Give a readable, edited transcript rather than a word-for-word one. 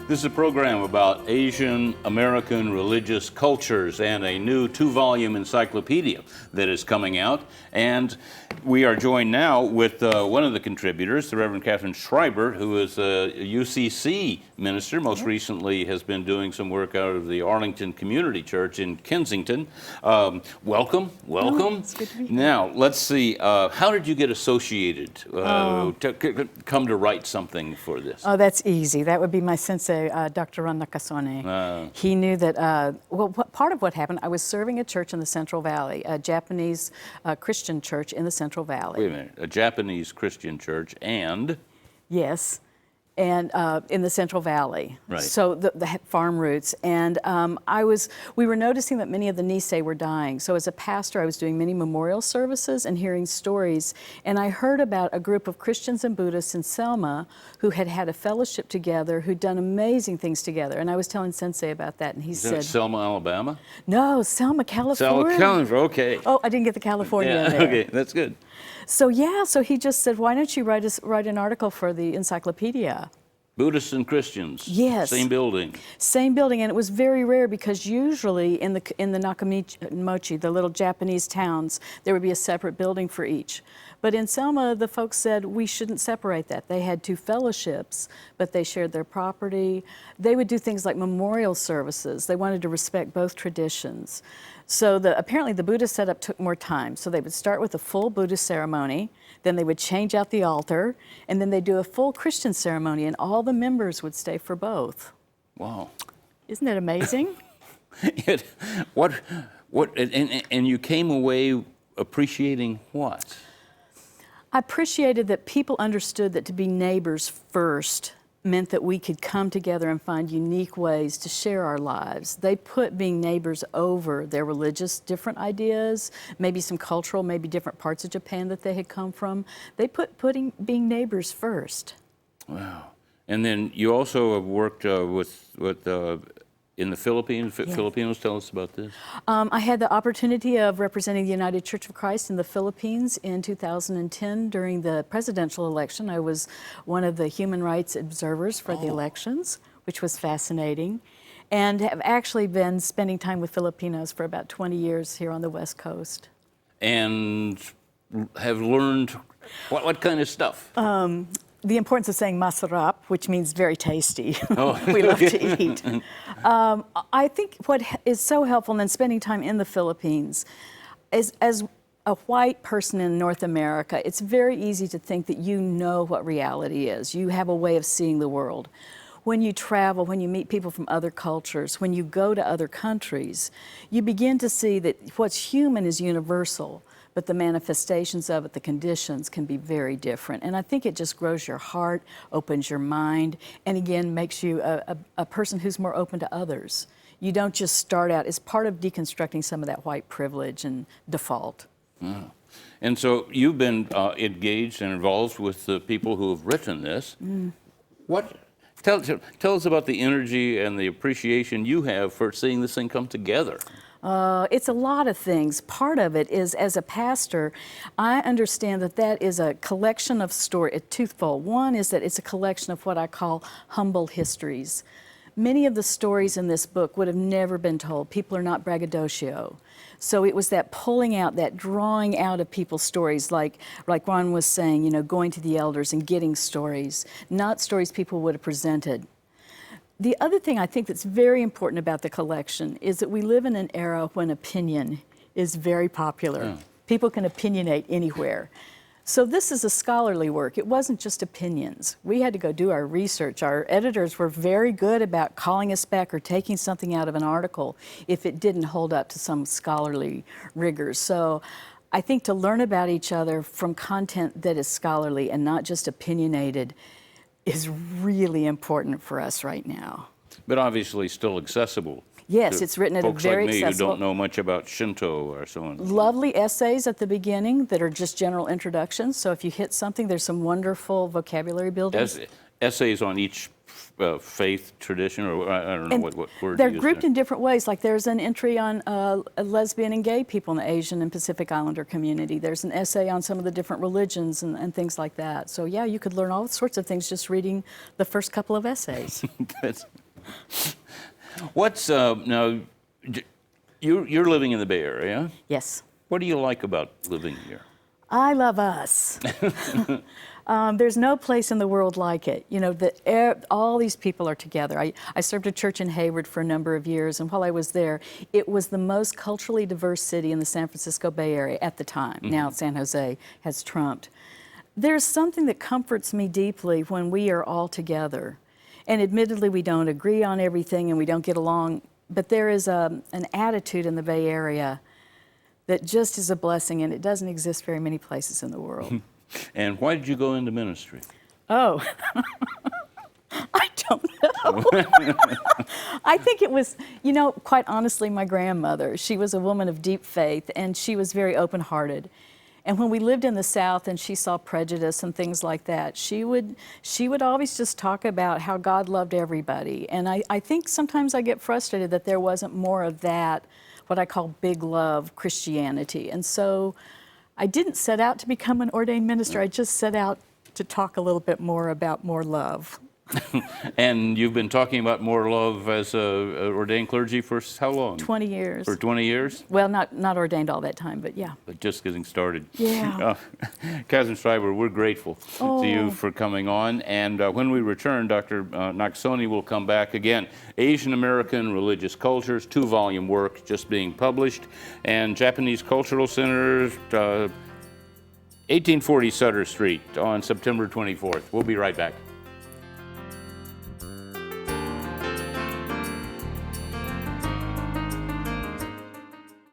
This is a program about Asian American religious cultures and a new 2-volume encyclopedia that is coming out. And we are joined now with one of the contributors, the Reverend Catherine Schreiber, who is a UCC minister. Most recently has been doing some work out of the Arlington Community Church in Kensington. Welcome. Oh, it's good to be here. Now, let's see, how did you get associated to come to write something for this? Oh, that's easy. That would be my sensei, Dr. Ron Nakasone. He knew that, part of what happened, I was serving a church in the Central Valley, a Japanese Christian church in the Central Valley. Wait a minute, a Japanese Christian church and? Yes, and in the Central Valley. Right. So the farm roots. And we were noticing that many of the Nisei were dying. So as a pastor, I was doing many memorial services and hearing stories. And I heard about a group of Christians and Buddhists in Selma who had had a fellowship together, who'd done amazing things together. And I was telling Sensei about that, and he said, Selma, Alabama? No, Selma, California. Selma, California, okay. Oh, I didn't get the California in there. Okay, that's good. So yeah, so he just said, why don't you write an article for the encyclopedia? Buddhists and Christians. Yes. Same building. Same building, and it was very rare because usually in the Nakamochi, the little Japanese towns, there would be a separate building for each. But in Selma, the folks said we shouldn't separate that. They had 2 fellowships, but they shared their property. They would do things like memorial services. They wanted to respect both traditions. So apparently the Buddhist setup took more time. So they would start with a full Buddhist ceremony, then they would change out the altar, and then they'd do a full Christian ceremony, and all the members would stay for both. Wow. Isn't that amazing? And you came away appreciating what? I appreciated that people understood that to be neighbors first meant that we could come together and find unique ways to share our lives. They put being neighbors over their religious different ideas, maybe some cultural, maybe different parts of Japan that they had come from. They put being neighbors first. Wow. And then you also have worked in the Philippines. Yeah. Filipinos, tell us about this. I had the opportunity of representing the United Church of Christ in the Philippines in 2010 during the presidential election. I was one of the human rights observers for the elections, which was fascinating, and have actually been spending time with Filipinos for about 20 years here on the West Coast. And have learned what kind of stuff? The importance of saying masarap, which means very tasty. Oh. We love to eat. I think what is so helpful, and then spending time in the Philippines, is as a white person in North America, it's very easy to think that you know what reality is. You have a way of seeing the world. When you travel, when you meet people from other cultures, when you go to other countries, you begin to see that what's human is universal, but the manifestations of it, the conditions, can be very different. And I think it just grows your heart, opens your mind, and again, makes you a person who's more open to others. You don't just start out, it's part of deconstructing some of that white privilege and default. Wow. And so you've been engaged and involved with the people who have written this. Tell us about the energy and the appreciation you have for seeing this thing come together. It's a lot of things. Part of it is, as a pastor, I understand that is a collection of stories, twofold. One is that it's a collection of what I call humble histories. Many of the stories in this book would have never been told. People are not braggadocio. So it was that pulling out, that drawing out of people's stories, like Ron was saying, going to the elders and getting stories, not stories people would have presented. The other thing I think that's very important about the collection is that we live in an era when opinion is very popular. Yeah. People can opinionate anywhere. So this is a scholarly work. It wasn't just opinions. We had to go do our research. Our editors were very good about calling us back or taking something out of an article if it didn't hold up to some scholarly rigors. So I think to learn about each other from content that is scholarly and not just opinionated is really important for us right now. But obviously still accessible. Yes, it's written at a very folks like me accessible. who don't know much about Shinto or so on. Lovely essays at the beginning that are just general introductions. So if you hit something, there's some wonderful vocabulary building. Essays on each faith tradition, or I don't know And what word they're to use grouped there. in different ways. Like there's an entry on lesbian and gay people in the Asian and Pacific Islander community. There's an essay on some of the different religions and things like that. So yeah, you could learn all sorts of things just reading the first couple of essays. What's now? You're living in the Bay Area. Yes. What do you like about living here? I love us. There's no place in the world like it. You know, all these people are together. I served a church in Hayward for a number of years, and while I was there, it was the most culturally diverse city in the San Francisco Bay Area at the time. Now San Jose has trumped. There's something that comforts me deeply when we are all together. And admittedly, we don't agree on everything and we don't get along, but there is an attitude in the Bay Area that just is a blessing, and it doesn't exist very many places in the world. And why did you go into ministry? Oh, I don't know. I think it was, you know, quite honestly, my grandmother. She was a woman of deep faith, and she was very open-hearted. And when we lived in the South and she saw prejudice and things like that, she would always just talk about how God loved everybody. And I think sometimes I get frustrated that there wasn't more of that, what I call big love Christianity. And so I didn't set out to become an ordained minister. I just set out to talk a little bit more about more love. And you've been talking about more love as a ordained clergy for how long? 20 years. For 20 years? Well, not ordained all that time, but yeah. But just getting started. Yeah. Cousin Schreiber, we're grateful to you Oh. for coming on. And when we return, Dr. Naksoni will come back again. Asian American Religious Cultures, 2-volume work just being published. And Japanese Cultural Center, 1840 Sutter Street on September 24th. We'll be right back.